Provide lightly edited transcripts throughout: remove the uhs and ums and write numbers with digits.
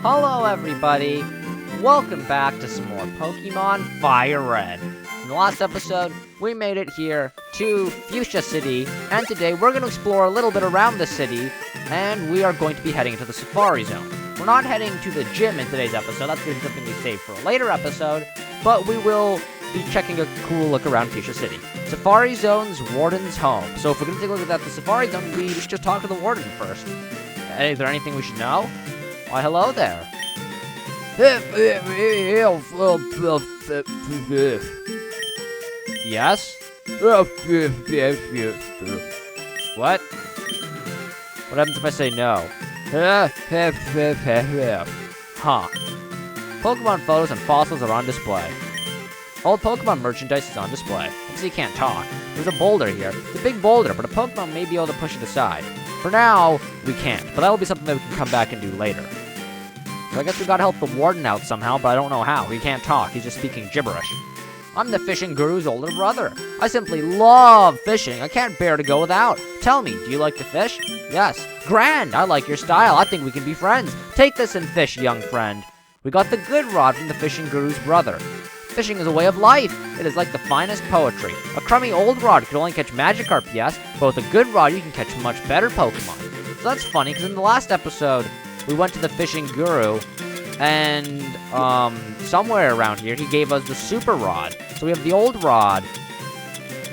Hello everybody! Welcome back to some more Pokemon Fire Red. In the last episode, we made it here to Fuchsia City, and today we're going to explore a little bit around the city, and we are going to be heading into the Safari Zone. We're not heading to the gym in today's episode, that's going to be something we save for a later episode, but we will be checking a cool look around Fuchsia City. Safari Zone's Warden's home. So if we're going to take a look at the Safari Zone, we should just talk to the Warden first. Is there anything we should know? Why, hello there. Yes? What? What happens if I say no? Huh. Pokemon photos and fossils are on display. Old Pokemon merchandise is on display. Since you can't talk, there's a boulder here. It's a big boulder, but a Pokemon may be able to push it aside. For now, we can't, but that will be something that we can come back and do later. So I guess we gotta help the Warden out somehow, but I don't know how. He can't talk, he's just speaking gibberish. I'm the fishing guru's older brother. I simply love fishing. I can't bear to go without. Tell me, do you like to fish? Yes. Grand, I like your style. I think we can be friends. Take this and fish, young friend. We got the good rod from the fishing guru's brother. Fishing is a way of life. It is like the finest poetry. A crummy old rod can only catch Magikarp, yes, but with a good rod, you can catch much better Pokemon. So that's funny, because in the last episode, we went to the fishing guru, and, somewhere around here, he gave us the super rod. So we have the old rod,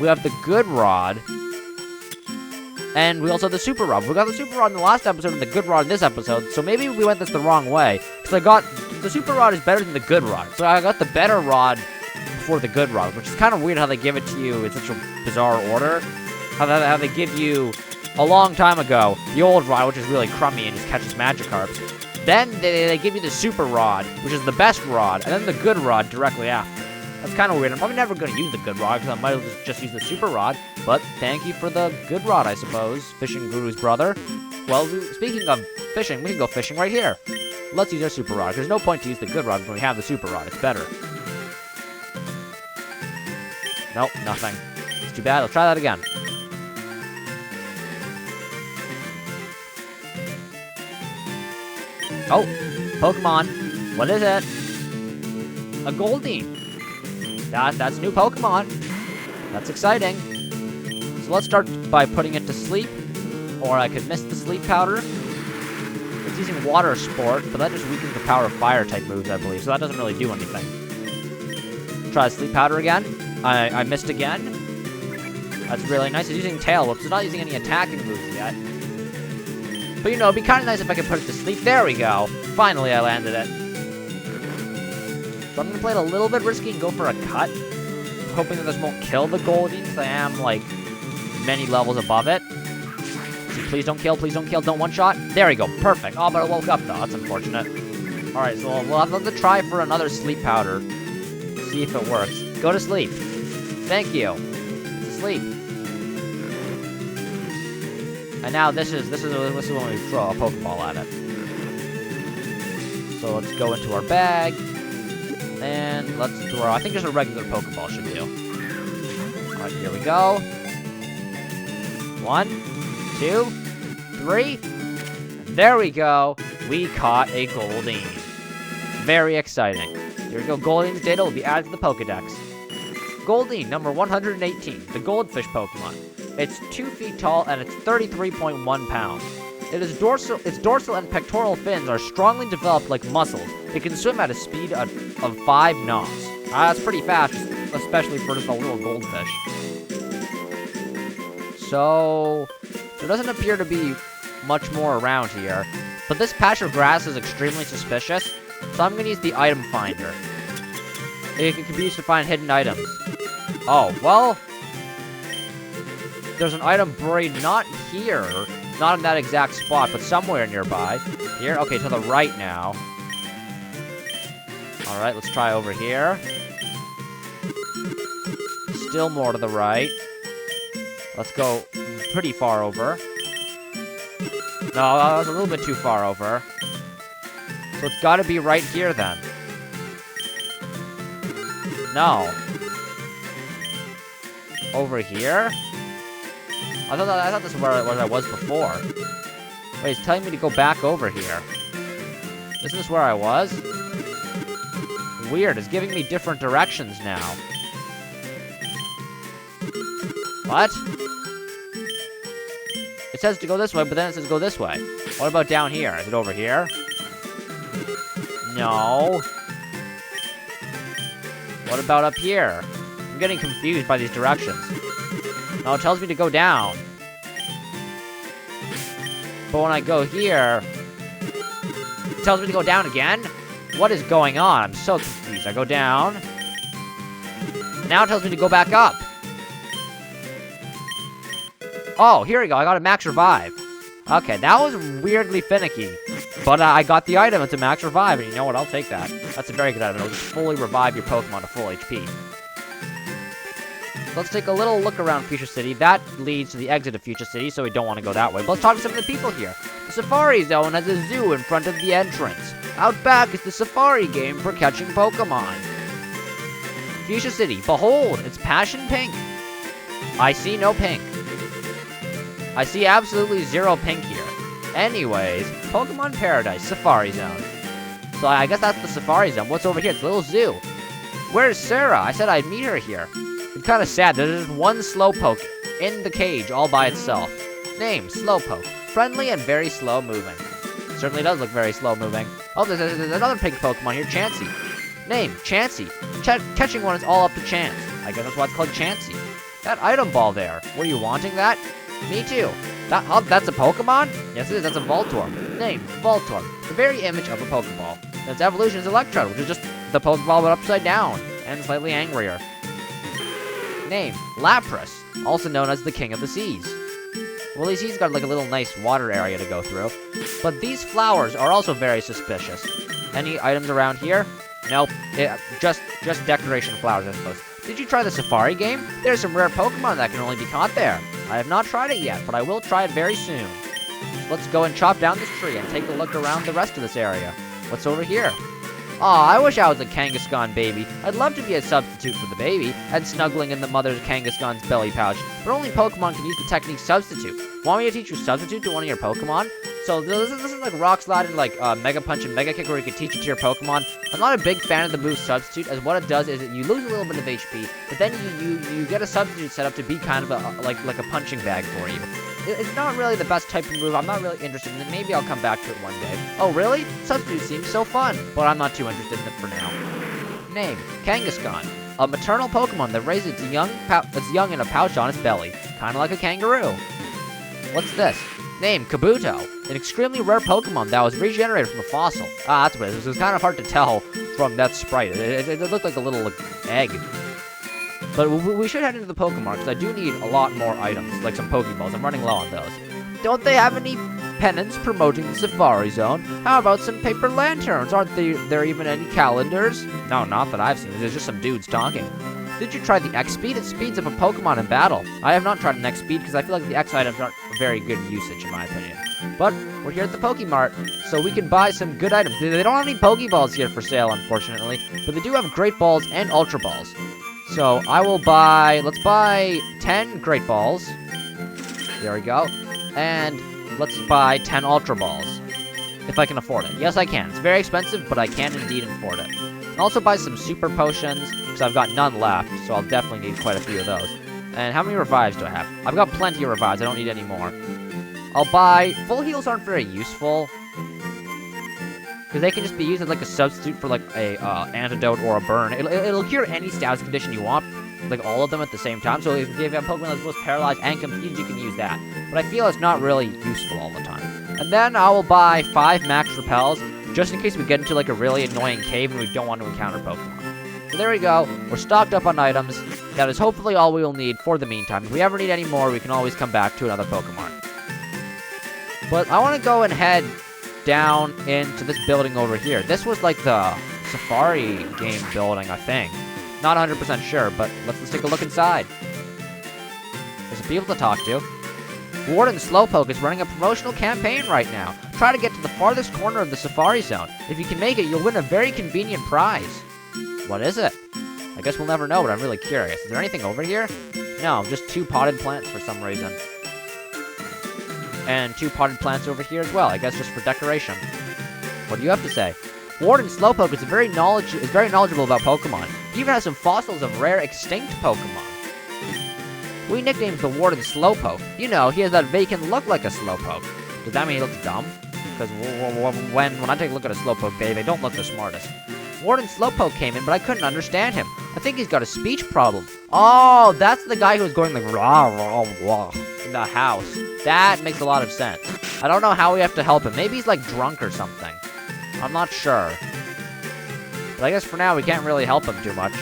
we have the good rod, and we also have the super rod. We got the super rod in the last episode and the good rod in this episode, so maybe we went this the wrong way, because the super rod is better than the good rod. So I got the better rod before the good rod, which is kind of weird how they give it to you in such a bizarre order. How they give you, a long time ago, the old rod, which is really crummy and just catches Magikarps. Then they give you the super rod, which is the best rod, and then the good rod directly after. That's kind of weird. I'm probably never going to use the good rod, because I might as well just use the super rod. But thank you for the good rod, I suppose, Fishing Guru's brother. Well, speaking of fishing, we can go fishing right here. Let's use our super rod. There's no point to use the good rod when we have the super rod. It's better. Nope, nothing. It's too bad. Let's try that again. Oh, Pokemon. What is it? A Goldeen. That's a new Pokemon. That's exciting. So let's start by putting it to sleep. Or I could miss the sleep powder. It's using water sport, but that just weakens the power of fire type moves, I believe. So that doesn't really do anything. Try sleep powder again. I missed again. That's really nice. It's using tail whips. It's not using any attacking moves yet. But, you know, it'd be kind of nice if I could put it to sleep. There we go. Finally, I landed it. So I'm going to play it a little bit risky and go for a cut. Hoping that this won't kill the Goldeen, because I am, like, many levels above it. See, please don't kill, don't one-shot. There we go, perfect. Oh, but I woke up, though. That's unfortunate. Alright, so we'll have to try for another sleep powder. See if it works. Go to sleep. Thank you. Sleep. And now this is when we throw a Pokeball at it. So let's go into our bag. And let's throw, I think just a regular Pokeball should do. Alright, here we go. 1, 2, 3. There we go. We caught a Goldeen. Very exciting. Here we go. Goldeen's data will be added to the Pokedex. Goldeen, number 118, the Goldfish Pokemon. It's 2 feet tall and it's 33.1 pounds. Its dorsal and pectoral fins are strongly developed like muscles. It can swim at a speed of 5 knots. That's pretty fast, especially for just a little goldfish. So there doesn't appear to be much more around here. But this patch of grass is extremely suspicious, so I'm going to use the item finder. It can be used to find hidden items. Oh, well, there's an item buried not here, not in that exact spot, but somewhere nearby. Here? Okay, to the right now. Alright, let's try over here. Still more to the right. Let's go pretty far over. No, that was a little bit too far over. So it's gotta be right here then. No. Over here? I thought this was where I was before. Wait, it's telling me to go back over here. Isn't this where I was? Weird, it's giving me different directions now. What? It says to go this way, but then it says go this way. What about down here? Is it over here? No. What about up here? I'm getting confused by these directions. No, it tells me to go down. But when I go here, it tells me to go down again? What is going on? I'm so confused. I go down. Now it tells me to go back up. Oh, here we go. I got a max revive. Okay, that was weirdly finicky. But I got the item. It's a max revive, and you know what? I'll take that. That's a very good item. It'll just fully revive your Pokemon to full HP. Let's take a little look around Fuchsia City. That leads to the exit of Fuchsia City, so we don't want to go that way. But let's talk to some of the people here. The Safari Zone has a zoo in front of the entrance. Out back is the Safari game for catching Pokemon. Fuchsia City, behold, it's passion pink. I see no pink. I see absolutely zero pink here. Anyways, Pokemon Paradise, Safari Zone. So I guess that's the Safari Zone. What's over here? It's a little zoo. Where's Sarah? I said I'd meet her here. It's kind of sad. There's just one Slowpoke in the cage all by itself. Name, Slowpoke. Friendly and very slow moving. Certainly does look very slow moving. Oh, there's another pink Pokemon here, Chansey. Name, Chansey. Catching one is all up to chance. I guess that's why it's called Chansey. That item ball there. Were you wanting that? Me too. That's a Pokemon? Yes, it is. That's a Voltorb. Name, Voltorb. The very image of a Pokeball. And its evolution is Electrode, which is just the Pokeball but upside down. And slightly angrier. Name, Lapras. Also known as the King of the Seas. Well, at least he's got like a little nice water area to go through. But these flowers are also very suspicious. Any items around here? Nope. Just decoration flowers, I suppose. Did you try the Safari game? There's some rare Pokemon that can only be caught there. I have not tried it yet, but I will try it very soon. Let's go and chop down this tree and take a look around the rest of this area. What's over here? Aw, I wish I was a Kangaskhan baby. I'd love to be a substitute for the baby, and snuggling in the mother's Kangaskhan's belly pouch, but only Pokemon can use the technique Substitute. Want me to teach you Substitute to one of your Pokemon? So this is like Rock Slide and like Mega Punch and Mega Kick where you can teach it to your Pokemon. I'm not a big fan of the move Substitute, as what it does is that you lose a little bit of HP, but then you get a Substitute set up to be kind of like a punching bag for you. It's not really the best type of move. I'm not really interested in it. Maybe I'll come back to it one day. Oh, really? Substitute seems so fun, but I'm not too interested in it for now. Name, Kangaskhan. A maternal Pokemon that raises its young in a pouch on its belly, kind of like a kangaroo. What's this? Name, Kabuto. An extremely rare Pokemon that was regenerated from a fossil. Ah, that's what it is. It was kind of hard to tell from that sprite. It looked like a little egg. But we should head into the Pokemon, because I do need a lot more items, like some Pokeballs. I'm running low on those. Don't they have any pennants promoting the Safari Zone? How about some paper lanterns? Aren't there even any calendars? No, not that I've seen. There's just some dudes talking. Did you try the X-Speed? It speeds up a Pokemon in battle. I have not tried an X-Speed, because I feel like the X items aren't very good usage, in my opinion. But we're here at the Pokemart, so we can buy some good items. They don't have any Pokeballs here for sale, unfortunately, but they do have Great Balls and Ultra Balls. So I will buy, let's buy 10 Great Balls. There we go. And let's buy 10 Ultra Balls. If I can afford it. Yes, I can. It's very expensive, but I can indeed afford it. I'll also buy some Super Potions, because I've got none left, so I'll definitely need quite a few of those. And how many revives do I have? I've got plenty of revives. I don't need any more. I'll buy, full heals aren't very useful, because they can just be used as like a substitute for like a antidote or a burn. It'll cure any status condition you want, like all of them at the same time. So if you have a Pokemon that's both paralyzed and confused, you can use that. But I feel it's not really useful all the time. And then I will buy 5 max repels, just in case we get into like a really annoying cave and we don't want to encounter Pokemon. So there we go. We're stocked up on items. That is hopefully all we will need for the meantime. If we ever need any more, we can always come back to another Pokemon. But I want to go and head down into this building over here. This was like the Safari game building, I think. Not 100% sure, but let's take a look inside. There's some people to talk to. Warden Slowpoke is running a promotional campaign right now. Try to get to the farthest corner of the Safari Zone. If you can make it, you'll win a very convenient prize. What is it? I guess we'll never know, but I'm really curious. Is there anything over here? No, just 2 potted plants for some reason. And 2 potted plants over here as well, I guess just for decoration. What do you have to say? Warden Slowpoke is very knowledgeable about Pokemon. He even has some fossils of rare extinct Pokemon. We nicknamed the Warden Slowpoke. You know, he has that vacant look like a Slowpoke. Does that mean he looks dumb? Because when I take a look at a Slowpoke, they don't look the smartest. Warden Slowpoke came in, but I couldn't understand him. I think he's got a speech problem. Oh, that's the guy who was going like rah, rah, rah in the house. That makes a lot of sense. I don't know how we have to help him. Maybe he's like drunk or something. I'm not sure. But I guess for now we can't really help him too much.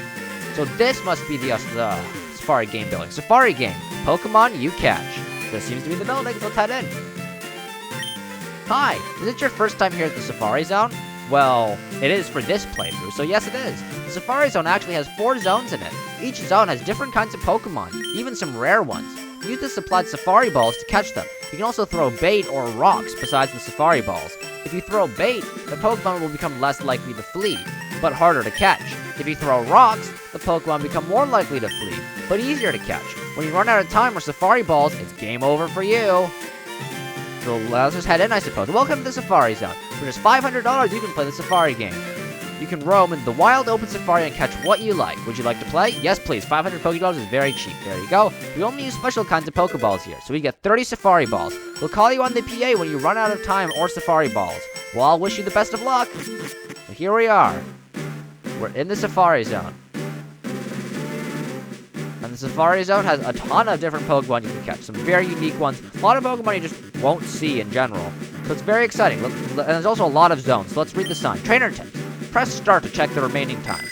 So this must be the Safari game building. Safari game. Pokemon you catch. This seems to be the building, so let's head in. Hi, is it your first time here at the Safari Zone? Well, it is for this playthrough, so yes it is. The Safari Zone actually has 4 zones in it. Each zone has different kinds of Pokemon, even some rare ones. Use the supplied Safari Balls to catch them. You can also throw bait or rocks besides the Safari Balls. If you throw bait, the Pokemon will become less likely to flee, but harder to catch. If you throw rocks, the Pokemon become more likely to flee, but easier to catch. When you run out of time or Safari Balls, it's game over for you. So let's just head in, I suppose. Welcome to the Safari Zone. For just $500, you can play the Safari game. You can roam in the wild open safari and catch what you like. Would you like to play? Yes, please. 500 Pokeballs is very cheap. There you go. We only use special kinds of Pokeballs here, so we get 30 Safari Balls. We'll call you on the PA when you run out of time or Safari Balls. Well, I'll wish you the best of luck. So here we are. We're in the Safari Zone. And the Safari Zone has a ton of different Pokemon you can catch. Some very unique ones. A lot of Pokemon you just won't see in general. So it's very exciting. And there's also a lot of zones. So let's read the sign. Trainer tips. Press start to check the remaining time.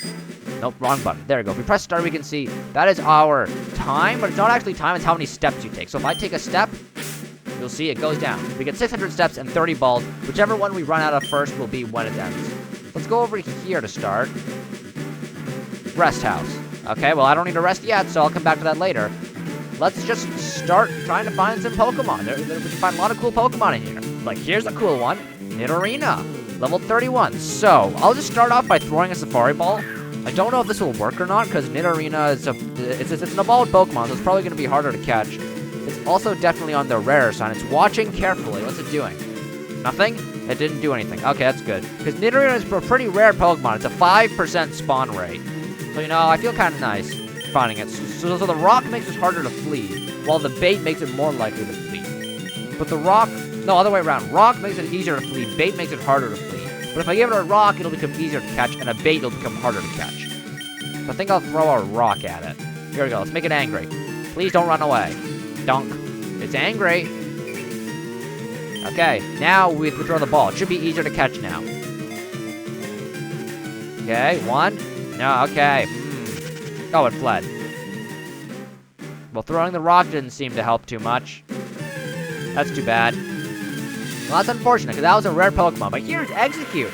Nope, wrong button. There we go. If we press start, we can see that is our time, but it's not actually time, it's how many steps you take. So if I take a step, you'll see it goes down. We get 600 steps and 30 balls. Whichever one we run out of first will be when it ends. Let's go over here to start. Rest house. Okay, well, I don't need to rest yet, so I'll come back to that later. Let's just start trying to find some Pokemon. We can find a lot of cool Pokemon in here. Like, here's a cool one. Nidorina. Level 31. So, I'll just start off by throwing a Safari Ball. I don't know if this will work or not, because Nidorina is it's an evolved Pokemon, so it's probably going to be harder to catch. It's also definitely on the rarer side. It's watching carefully. What's it doing? Nothing? It didn't do anything. Okay, that's good. Because Nidorina is a pretty rare Pokemon. It's a 5% spawn rate. So, you know, I feel kind of nice finding it. So the rock makes it harder to flee, while the bait makes it more likely to flee. But the rock... No, other way around. Rock makes it easier to flee. Bait makes it harder to flee. But if I give it a rock, it'll become easier to catch, and a bait will become harder to catch. So I think I'll throw a rock at it. Here we go. Let's make it angry. Please don't run away. Dunk. It's angry. Okay, now we throw the ball. It should be easier to catch now. Okay, 1. No, okay. Oh, it fled. Well, throwing the rock didn't seem to help too much. That's too bad. Well, that's unfortunate, because that was a rare Pokemon. But here's Execute.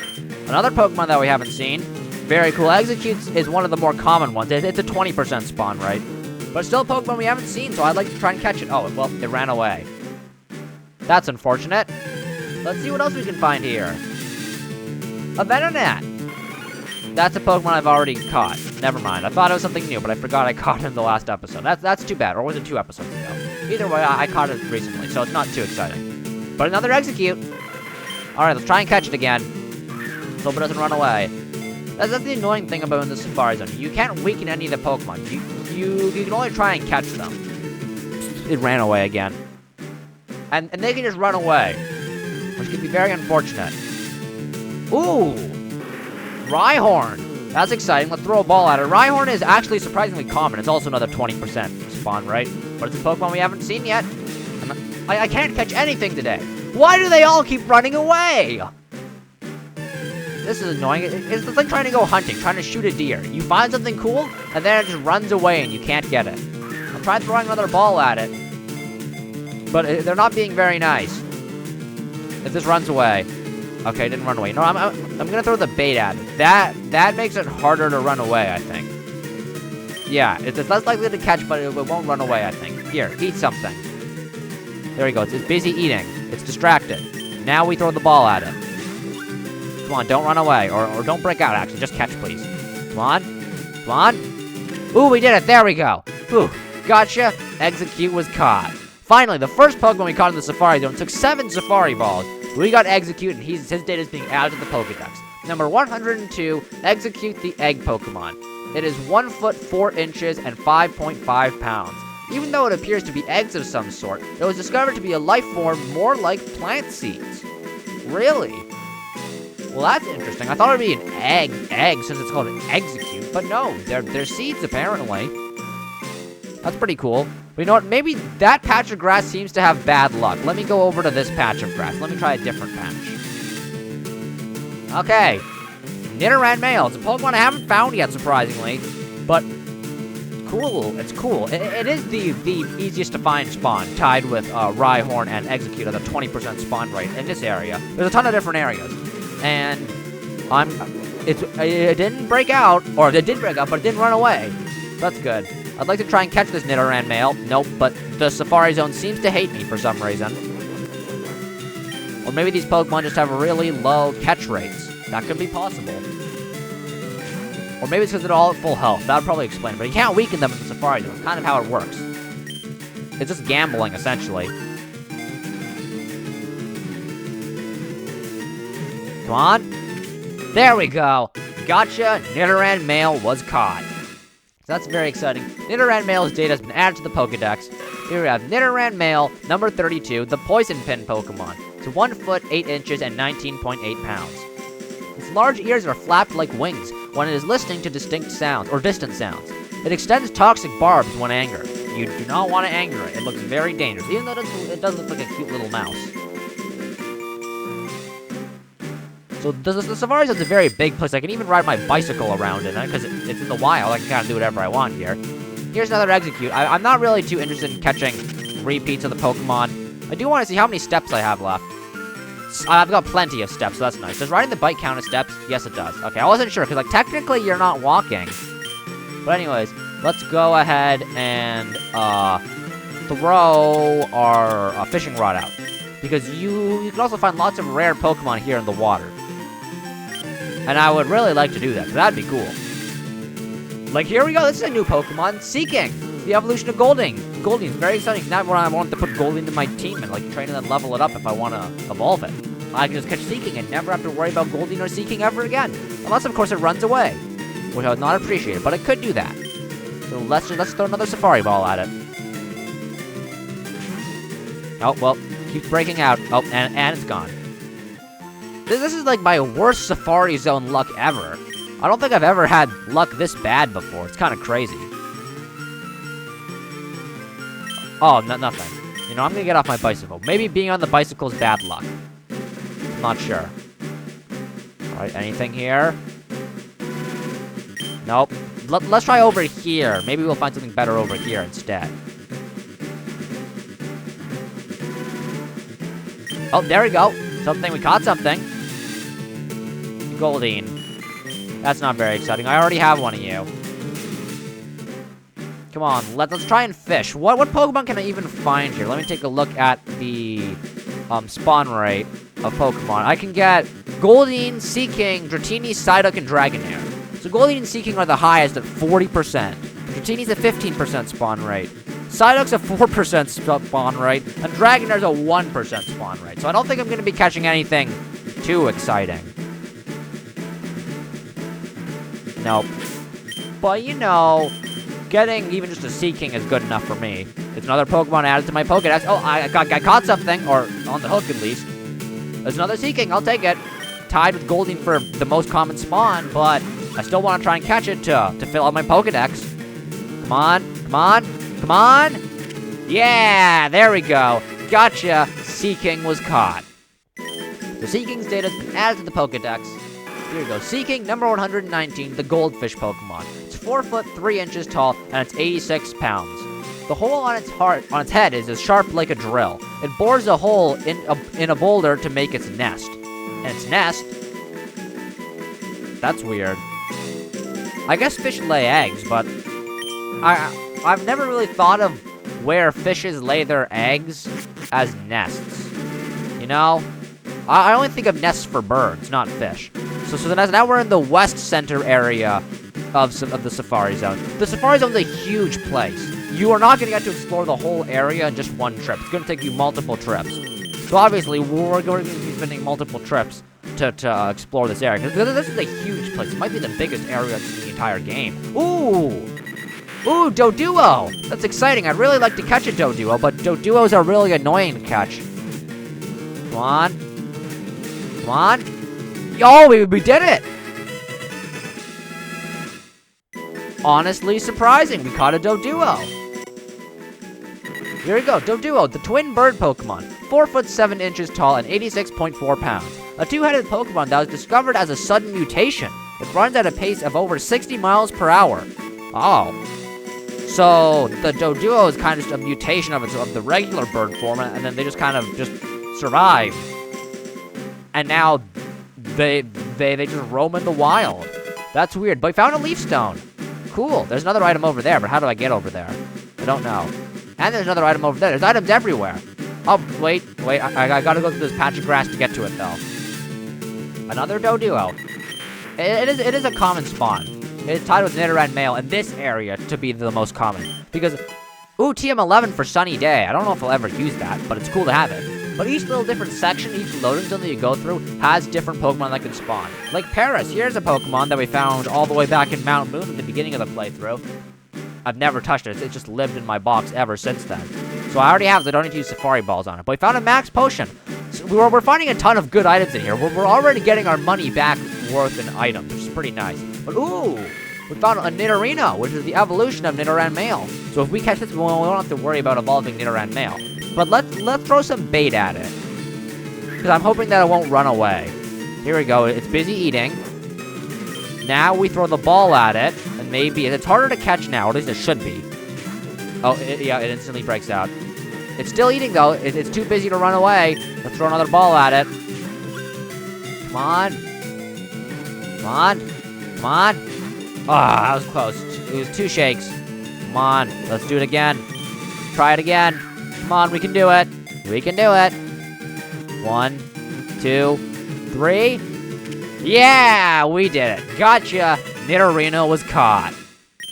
Another Pokemon that we haven't seen. Very cool. Execute is one of the more common ones. It's a 20% spawn rate. But still a Pokemon we haven't seen, so I'd like to try and catch it. Oh, well, it ran away. That's unfortunate. Let's see what else we can find here. A Venonat. That's a Pokemon I've already caught. Never mind. I thought it was something new, but I forgot I caught it in the last episode. That's too bad. Or was it 2 episodes ago? Either way, I caught it recently, so it's not too exciting. But another Execute. Alright, let's try and catch it again. Let's hope it doesn't run away. That's the annoying thing about in the Safari Zone. You can't weaken any of the Pokemon. You can only try and catch them. It ran away again. And they can just run away, which can be very unfortunate. Ooh! Rhyhorn! That's exciting. Let's throw a ball at it. Rhyhorn is actually surprisingly common. It's also another 20% spawn, right? But it's a Pokemon we haven't seen yet. I can't catch anything today. Why do they all keep running away? This is annoying. It's like trying to go hunting, trying to shoot a deer. You find something cool, and then it just runs away and you can't get it. I'll try throwing another ball at it. But they're not being very nice. If this runs away. Okay, it didn't run away. No, I'm gonna throw the bait at it. That makes it harder to run away, I think. Yeah, it's less likely to catch, but it won't run away, I think. Here, eat something. There we go. It's busy eating. It's distracted. Now we throw the ball at it. Come on, don't run away. Or don't break out, actually. Just catch, please. Come on. Come on. Ooh, we did it. There we go. Whew. Gotcha. Execute was caught. Finally, the first Pokemon we caught in the Safari Zone took 7 Safari Balls. We got Execute, and his data is being added to the Pokedex. Number 102, Execute the Egg Pokemon. It is 1 foot 4 inches and 5.5 pounds. Even though it appears to be eggs of some sort, it was discovered to be a life form more like plant seeds. Really? Well, that's interesting. I thought it would be an egg, since it's called an Execute, but no, they're seeds, apparently. That's pretty cool. But you know what? Maybe that patch of grass seems to have bad luck. Let me go over to this patch of grass. Let me try a different patch. Okay. Nidoran male. It's a Pokemon I haven't found yet, surprisingly. But cool. It's cool. It is the easiest to find spawn, tied with Rhyhorn and Execute at a 20% spawn rate in this area. There's a ton of different areas. And it didn't break out, or it did break out, but it didn't run away. So that's good. I'd like to try and catch this Nidoran male. Nope, but the Safari Zone seems to hate me for some reason. Or maybe these Pokemon just have really low catch rates. That could be possible. Or maybe it's because they're all at full health. That would probably explain it. But you can't weaken them in the Safari Zone. It's kind of how it works. It's just gambling, essentially. Come on. There we go. Gotcha. Nidoran male was caught. So that's very exciting. Nidoran male's data has been added to the Pokedex. Here we have Nidoran male, number 32, the Poison Pin Pokemon. It's 1 foot 8 inches and 19.8 pounds. Its large ears are flapped like wings when it is listening to distinct sounds, or distant sounds. It extends toxic barbs when angered. You do not want to anger it. It looks very dangerous, even though it does look like a cute little mouse. So the Safari Zone's a very big place. I can even ride my bicycle around in it, because it's in the wild. I can kind of do whatever I want here. Here's another Execute. I'm not really too interested in catching repeats of the Pokemon. I do want to see how many steps I have left. I've got plenty of steps, so that's nice. Does riding the bike count as steps? Yes, it does. Okay, I wasn't sure, because, like, technically you're not walking. But anyways, let's go ahead and, throw our fishing rod out. Because you can also find lots of rare Pokemon here in the water. And I would really like to do that, because that'd be cool. Like, here we go. This is a new Pokemon, Seeking. The evolution of Goldeen. Goldeen is very exciting. Now I want to put Goldeen into my team and, like, train and then level it up if I want to evolve it. I can just catch Seeking and never have to worry about Goldeen or Seeking ever again. Unless, of course, it runs away. Which I would not appreciate, but it could do that. So let's throw another Safari Ball at it. Oh, well, keeps breaking out. Oh, and it's gone. This is, like, my worst Safari Zone luck ever. I don't think I've ever had luck this bad before. It's kind of crazy. Oh, nothing. You know, I'm gonna get off my bicycle. Maybe being on the bicycle is bad luck. I'm not sure. Alright, anything here? Nope. Let's try over here. Maybe we'll find something better over here instead. Oh, there we go. Something. We caught something. Goldeen. That's not very exciting. I already have one of you. Come on, let's try and fish. What Pokemon can I even find here? Let me take a look at the spawn rate of Pokemon. I can get Goldeen, Seeking, Dratini, Psyduck, and Dragonair. So Goldeen and Seeking are the highest at 40%. Dratini's a 15% spawn rate. Psyduck's a 4% spawn rate. And Dragonair's a 1% spawn rate. So I don't think I'm going to be catching anything too exciting. Nope. But, you know, getting even just a Seeking is good enough for me. It's another Pokemon added to my Pokedex. Oh, I caught something, or on the hook at least. There's another Seeking, I'll take it. Tied with Goldeen for the most common spawn, but I still want to try and catch it to fill out my Pokedex. Come on, come on, come on! Yeah, there we go. Gotcha, Seeking was caught. The Seeking's data has been added to the Pokedex. Here we go. Seeking, number 119, the Goldfish Pokemon. It's 4 foot 3 inches tall, and it's 86 pounds. The hole on its head is as sharp like a drill. It bores a hole in a boulder to make its nest. And its nest? That's weird. I guess fish lay eggs, but I've never really thought of where fishes lay their eggs as nests. You know? I only think of nests for birds, not fish. So now we're in the west center area of the Safari Zone. The Safari Zone's a huge place. You are not going to get to explore the whole area in just one trip. It's going to take you multiple trips. So obviously, we're going to be spending multiple trips to explore this area. Because this is a huge place. It might be the biggest area in the entire game. Ooh! Ooh, Doduo! That's exciting. I'd really like to catch a Doduo, but Doduos are really annoying to catch. Come on. Come on. Yo, we did it! Honestly surprising. We caught a Doduo. Here we go. Doduo, the twin bird Pokemon. 4 foot 7 inches tall and 86.4 pounds. A two-headed Pokemon that was discovered as a sudden mutation. It runs at a pace of over 60 miles per hour. Oh. So, the Doduo is kind of just a mutation of the regular bird form, and then they just kind of just survive. And now, they just roam in the wild. That's weird, but we found a Leaf Stone. Cool, there's another item over there, but how do I get over there? I don't know. And there's another item over there. There's items everywhere. Oh, wait, I gotta go through this patch of grass to get to it, though. Another Doduo. It is a common spawn. It's tied with Nidoran male in this area to be the most common. Because, ooh, TM11 for Sunny Day. I don't know if I'll ever use that, but it's cool to have it. But each little different section, each loading zone that you go through, has different Pokemon that can spawn. Like Paris, here's a Pokemon that we found all the way back in Mount Moon at the beginning of the playthrough. I've never touched it. It's just lived in my box ever since then. So I already have it. I don't need to use Safari Balls on it. But we found a Max Potion. So we're finding a ton of good items in here. We're already getting our money back worth in items, which is pretty nice. But ooh, we found a Nidorino, which is the evolution of Nidoran male. So if we catch this, we won't have to worry about evolving Nidoran male. But let's throw some bait at it, because I'm hoping that it won't run away. Here we go. It's busy eating. Now we throw the ball at it, and maybe it's harder to catch now. At least it should be. Oh, yeah, it instantly breaks out. It's still eating, though. It's too busy to run away. Let's throw another ball at it. Come on. Come on. Come on. Ah, that was close. It was 2 shakes. Come on. Let's do it again. Try it again. Come on, we can do it. We can do it. 1, 2, 3. Yeah, we did it. Gotcha. Nidorino was caught.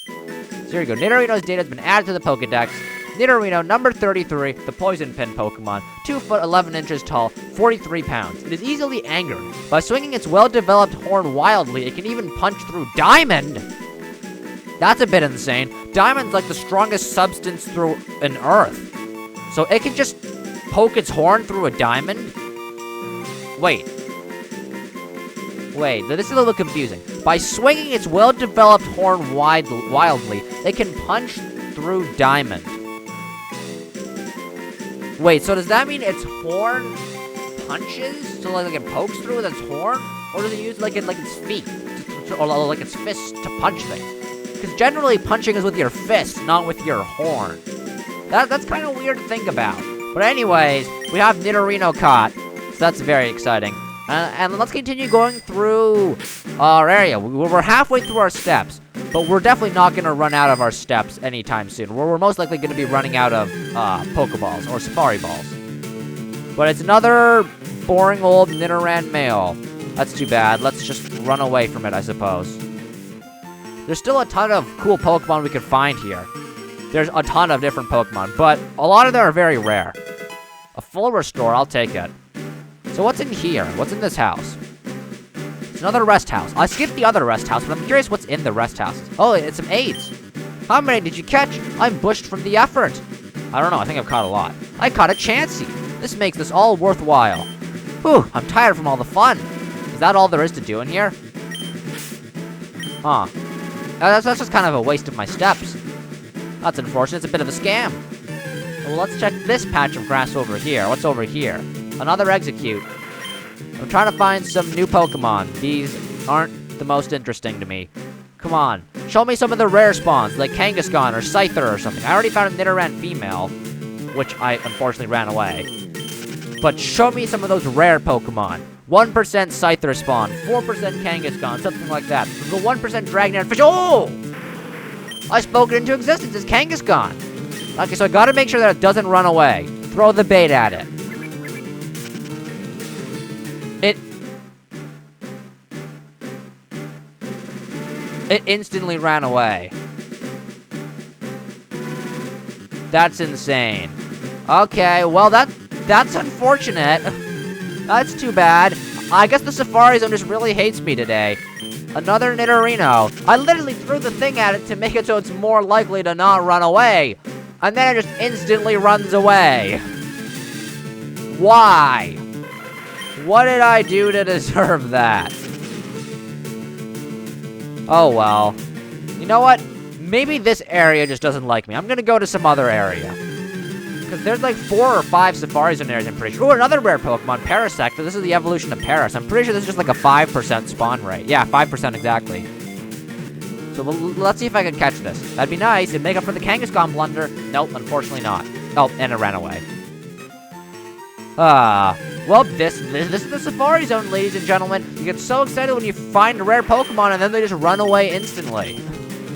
So here we go. Nidorino's data has been added to the Pokedex. Nidorino, number 33, the Poison Pin Pokemon. 2 foot 11 inches tall, 43 pounds. It is easily angered. By swinging its well-developed horn wildly, it can even punch through diamond. That's a bit insane. Diamond's like the strongest substance through an earth. So it can just poke its horn through a diamond? Wait, this is a little confusing. By swinging its well-developed horn wildly, it can punch through diamond. Wait, so does that mean its horn punches? So like it pokes through with its horn? Or does it use like its feet? Or like its fists to punch things? Because generally punching is with your fist, not with your horn. That's kind of weird to think about. But anyways, we have Nidorino caught. So that's very exciting. And let's continue going through our area. We're halfway through our steps. But we're definitely not going to run out of our steps anytime soon. We're most likely going to be running out of Pokeballs or Safari Balls. But it's another boring old Nidoran male. That's too bad. Let's just run away from it, I suppose. There's still a ton of cool Pokemon we can find here. There's a ton of different Pokemon, but a lot of them are very rare. A full restore, I'll take it. So what's in here? What's in this house? It's another rest house. I skipped the other rest house, but I'm curious what's in the rest house. Oh, it's some AIDS. How many did you catch? I'm bushed from the effort. I don't know, I think I've caught a lot. I caught a Chansey. This makes this all worthwhile. Whew, I'm tired from all the fun. Is that all there is to do in here? Huh. That's just kind of a waste of my steps. That's unfortunate. It's a bit of a scam. Well, let's check this patch of grass over here. What's over here? Another Execute. I'm trying to find some new Pokemon. These aren't the most interesting to me. Come on. Show me some of the rare spawns, like Kangaskhan or Scyther or something. I already found a Nidoran female, which I unfortunately ran away. But show me some of those rare Pokemon. 1% Scyther spawn, 4% Kangaskhan, something like that. The 1% Dragonair fish. Oh! I spoke it into existence. It's Kangaskhan. Okay, so I gotta make sure that it doesn't run away. Throw the bait at it. It instantly ran away. That's insane. Okay, well that's unfortunate. That's too bad. I guess the Safari Zone just really hates me today. Another Nidorino. I literally threw the thing at it to make it so it's more likely to not run away. And then it just instantly runs away. Why? What did I do to deserve that? Oh well. You know what? Maybe this area just doesn't like me. I'm gonna go to some other area. Because there's like 4 or 5 Safari Zone areas, I'm pretty sure. Oh, another rare Pokemon, Parasect. This is the evolution of Paras. I'm pretty sure this is just like a 5% spawn rate. Yeah, 5% exactly. So let's see if I can catch this. That'd be nice. It'd make up for the Kangaskhan blunder. Nope, unfortunately not. Oh, and it ran away. Well, this is the Safari Zone, ladies and gentlemen. You get so excited when you find a rare Pokemon and then they just run away instantly.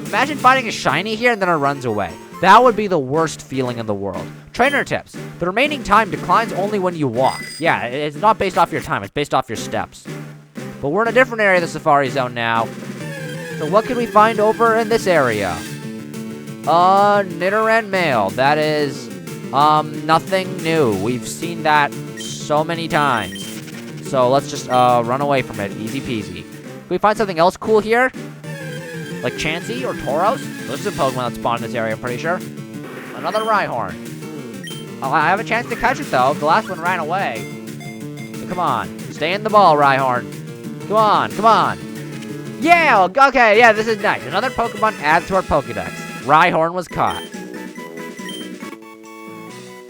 Imagine finding a shiny here and then it runs away. That would be the worst feeling in the world. Trainer tips. The remaining time declines only when you walk. Yeah, it's not based off your time, it's based off your steps. But we're in a different area of the Safari Zone now. So what can we find over in this area? Nidoran male. That is, nothing new. We've seen that so many times. So let's just, run away from it. Easy peasy. Can we find something else cool here? Like Chansey or Tauros? Those are the Pokemon that spawn in this area, I'm pretty sure. Another Rhyhorn. Oh, I have a chance to catch it, though. The last one ran away. So come on. Stay in the ball, Rhyhorn. Come on, come on. Yeah, okay, yeah, this is nice. Another Pokemon added to our Pokedex. Rhyhorn was caught.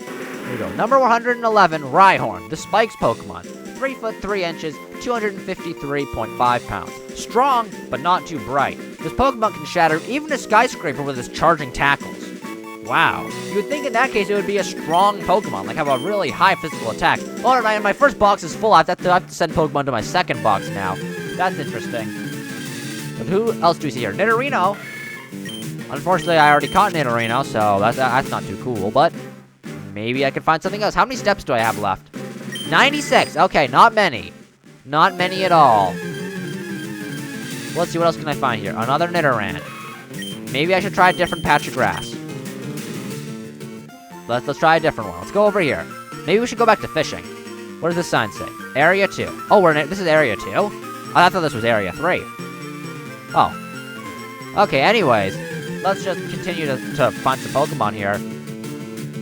Here we go. Number 111, Rhyhorn, the Spikes Pokemon. 3 foot 3 inches, 253.5 pounds. Strong, but not too bright. This Pokemon can shatter even a skyscraper with its charging tackles. Wow. You would think in that case it would be a strong Pokemon, like have a really high physical attack. Oh, no, my first box is full. I have to send Pokemon to my second box now. That's interesting. But who else do we see here? Nidorino. Unfortunately, I already caught Nidorino, so that's not too cool, but maybe I could find something else. How many steps do I have left? 96. Okay, not many. Not many at all. Let's see, what else can I find here? Another Nidoran. Maybe I should try a different patch of grass. Let's try a different one. Let's go over here. Maybe we should go back to fishing. What does this sign say? Area 2. Oh, this is Area 2? Oh, I thought this was Area 3. Oh. Okay, anyways. Let's just continue to find some Pokemon here.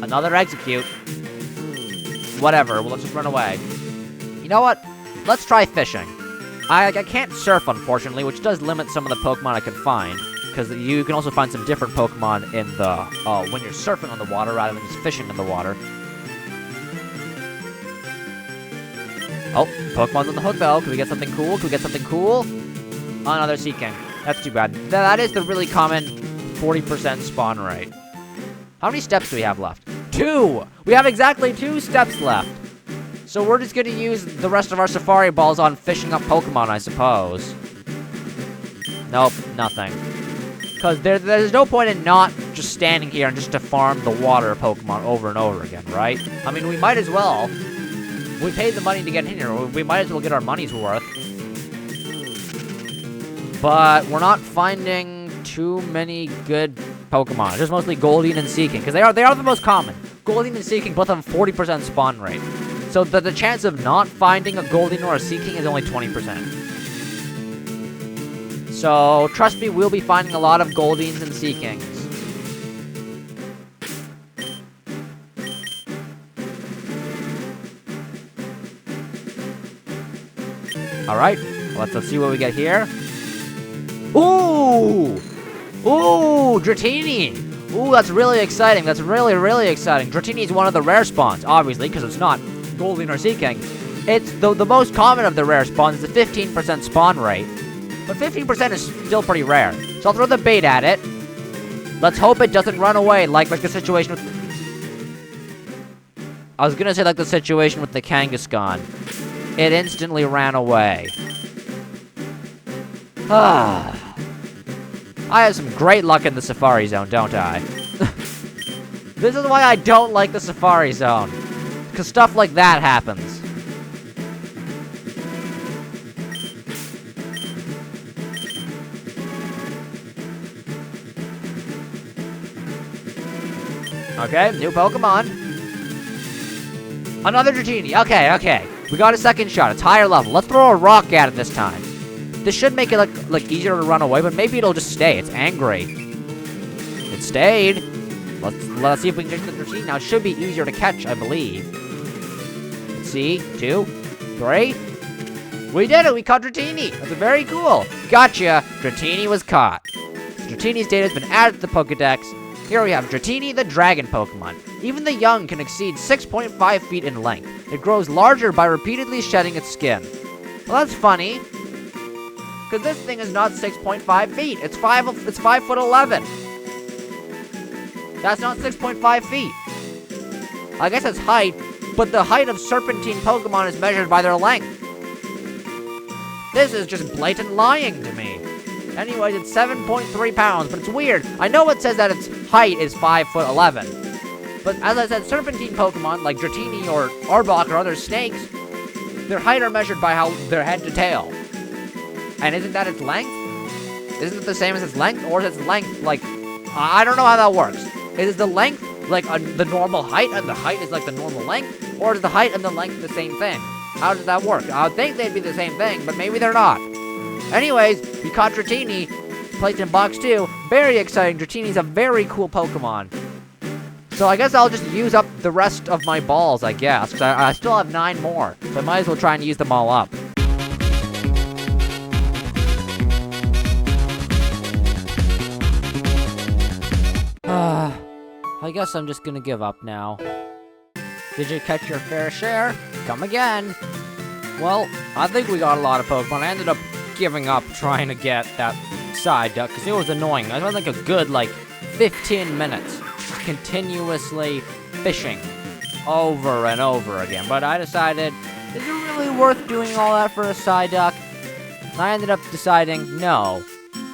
Another Execute. Whatever, well, let's just run away. You know what? Let's try fishing. I can't surf, unfortunately, which does limit some of the Pokemon I can find. Because you can also find some different Pokemon in the, when you're surfing on the water rather than just fishing in the water. Oh, Pokemon's on the hook, though. Can we get something cool? Can we get something cool? Oh, another Seaking. That's too bad. That is the really common 40% spawn rate. How many steps do we have left? 2! We have exactly 2 steps left. So we're just gonna use the rest of our Safari Balls on fishing up Pokemon, I suppose. Nope, nothing. Because there's no point in not just standing here and just to farm the water Pokemon over and over again, right? I mean, we might as well. We paid the money to get in here. We might as well get our money's worth. But we're not finding too many good Pokemon. Just mostly Goldeen and Seaking, because they are the most common. Goldeen and Seaking both have a 40% spawn rate. So the chance of not finding a Goldeen or a Seaking is only 20%. So, trust me, we'll be finding a lot of Goldeens and Seakings. Alright, let's see what we get here. Ooh! Ooh, Dratini! Ooh, that's really exciting. That's really, really exciting. Dratini is one of the rare spawns, obviously, because it's not Goldeen or Seaking. It's the most common of the rare spawns. It's a 15% spawn rate. But 15% is still pretty rare. So I'll throw the bait at it. Let's hope it doesn't run away like the situation with... I was gonna say like the situation with the Kangaskhan. It instantly ran away. Ah. I have some great luck in the Safari Zone, don't I? This is why I don't like the Safari Zone. Because stuff like that happens. Okay, new Pokemon. Another Dratini. Okay. We got a second shot. It's higher level. Let's throw a rock at it this time. This should make it like easier to run away, but maybe it'll just stay. It's angry. It stayed. Let's see if we can catch the Dratini. Now, it should be easier to catch, I believe. Let's see. 2, 3. We did it! We caught Dratini! That's very cool! Gotcha! Dratini was caught. Dratini's data has been added to the Pokedex. Here we have Dratini, the dragon Pokemon. Even the young can exceed 6.5 feet in length. It grows larger by repeatedly shedding its skin. Well, that's funny. Because this thing is not 6.5 feet. It's 5'11". That's not 6.5 feet. I guess it's height, but the height of Serpentine Pokemon is measured by their length. This is just blatant lying to me. Anyways, it's 7.3 pounds, but it's weird. I know it says that its height is 5'11". But as I said, Serpentine Pokemon, like Dratini or Arbok or other snakes, their height are measured by how their head to tail. And isn't that its length? Isn't it the same as its length? Or is its length, like, I don't know how that works. Is the length, like, the normal height, and the height is, like, the normal length? Or is the height and the length the same thing? How does that work? I would think they'd be the same thing, but maybe they're not. Anyways, we caught Dratini, placed in box 2. Very exciting. Dratini's a very cool Pokemon. So I guess I'll just use up the rest of my balls, I guess. Because I still have 9 more. So I might as well try and use them all up. I guess I'm just gonna give up now. Did you catch your fair share? Come again. Well, I think we got a lot of Pokemon. I ended up giving up trying to get that Psyduck because it was annoying. I spent like a good 15 minutes continuously fishing over and over again. But I decided, is it really worth doing all that for a Psyduck? And I ended up deciding, no.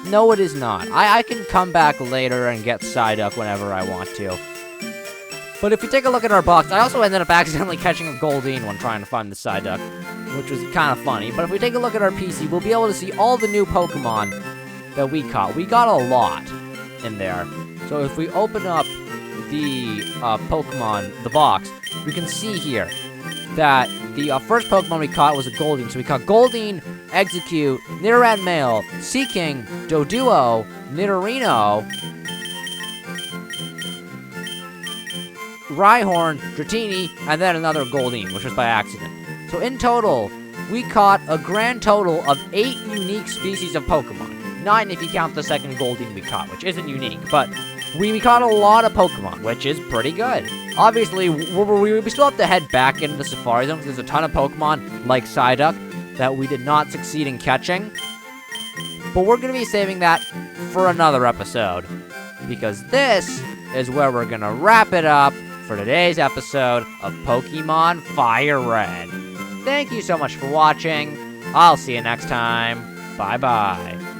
No, it is not. I can come back later and get Psyduck whenever I want to. But if you take a look at our box, I also ended up accidentally catching a Goldeen when trying to find the Psyduck, which was kind of funny. But if we take a look at our PC, we'll be able to see all the new Pokemon that we caught. We got a lot in there. So if we open up the Pokemon, the box, we can see here that the first Pokemon we caught was a Goldeen. So we caught Goldeen, Execute, Nidoran Male, Seaking, Doduo, Nidorino, Rhyhorn, Dratini, and then another Goldeen, which was by accident. So in total, we caught a grand total of 8 unique species of Pokemon. 9 if you count the second Goldeen we caught, which isn't unique, but we caught a lot of Pokemon, which is pretty good. Obviously, we still have to head back into the Safari Zone, because there's a ton of Pokemon, like Psyduck, that we did not succeed in catching. But we're going to be saving that for another episode, because this is where we're going to wrap it up for today's episode of Pokemon Fire Red. Thank you so much for watching. I'll see you next time. Bye-bye.